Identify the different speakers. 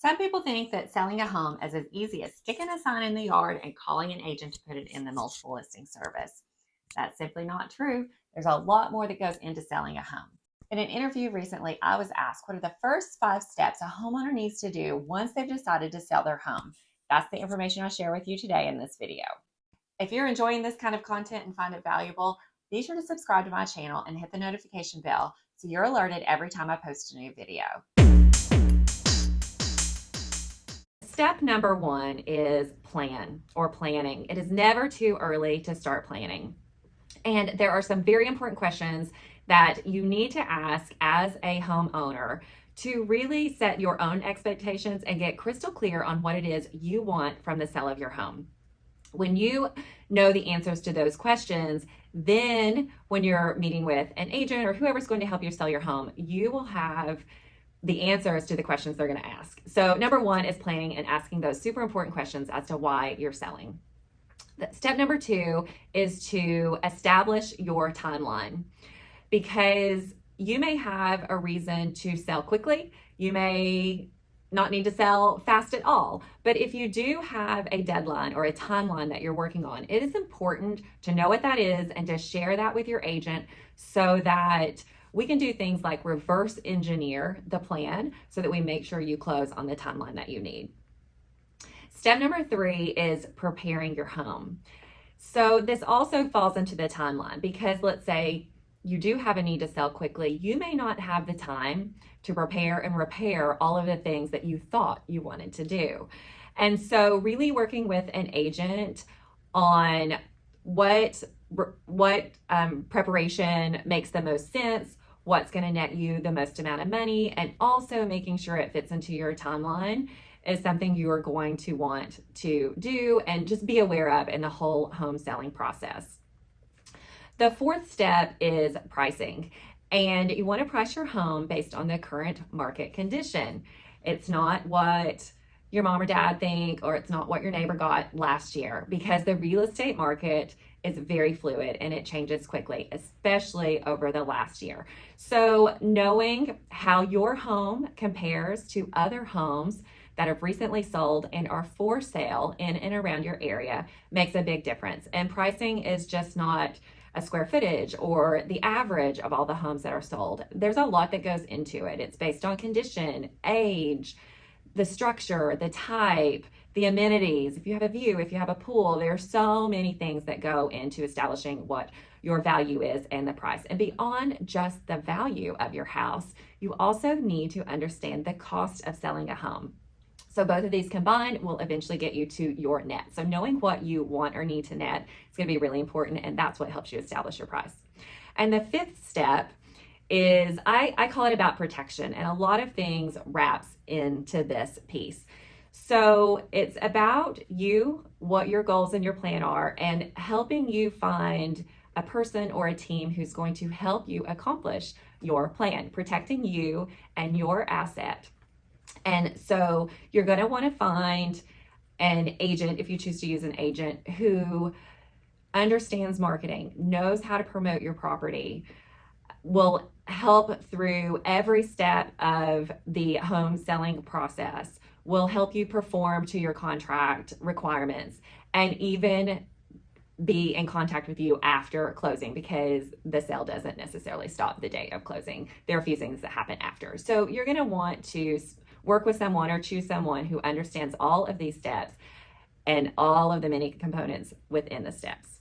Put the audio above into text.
Speaker 1: Some people think that selling a home is as easy as sticking a sign in the yard and calling an agent to put it in the multiple listing service. That's simply not true. There's a lot more that goes into selling a home. In an interview recently, I was asked what are the first 5 steps a homeowner needs to do once they've decided to sell their home. That's the information I'll share with you today in this video. If you're enjoying this kind of content and find it valuable, be sure to subscribe to my channel and hit the notification bell so you're alerted every time I post a new video. Step number 1 is plan or planning. It is never too early to start planning. And there are some very important questions that you need to ask as a homeowner to really set your own expectations and get crystal clear on what it is you want from the sale of your home. When you know the answers to those questions, then when you're meeting with an agent or whoever's going to help you sell your home, you will have the answers to the questions they're going to ask. So number 1 is planning and asking those super important questions as to why you're selling. Step number 2 is to establish your timeline, because you may have a reason to sell quickly. You may not need to sell fast at all. But if you do have a deadline or a timeline that you're working on, it is important to know what that is and to share that with your agent so that we can do things like reverse engineer the plan so that we make sure you close on the timeline that you need. Step number 3 is preparing your home. So this also falls into the timeline, because let's say you do have a need to sell quickly. You may not have the time to prepare and repair all of the things that you thought you wanted to do. And so really working with an agent on what preparation makes the most sense, what's going to net you the most amount of money, and also making sure it fits into your timeline is something you're going to want to do and just be aware of in the whole home selling process. The 4th step is pricing, and you want to price your home based on the current market condition. It's not what your mom or dad think, or it's not what your neighbor got last year, because the real estate market is very fluid and it changes quickly, especially over the last year. So knowing how your home compares to other homes that have recently sold and are for sale in and around your area makes a big difference. And pricing is just not a square footage or the average of all the homes that are sold. There's a lot that goes into it. It's based on condition, age, the structure, the type, the amenities, if you have a view, if you have a pool. There are so many things that go into establishing what your value is and the price. And beyond just the value of your house, you also need to understand the cost of selling a home. So both of these combined will eventually get you to your net. So knowing what you want or need to net is going to be really important, and that's what helps you establish your price. And the 5th step is, I call it about protection, and a lot of things wraps into this piece. So it's about you, what your goals and your plan are, and helping you find a person or a team who's going to help you accomplish your plan, protecting you and your asset. And so you're going to want to find an agent, if you choose to use an agent, who understands marketing, knows how to promote your property, will help through every step of the home selling process, will help you perform to your contract requirements, and even be in contact with you after closing, because the sale doesn't necessarily stop the day of closing. There are a few things that happen after. So you're going to want to work with someone or choose someone who understands all of these steps and all of the many components within the steps.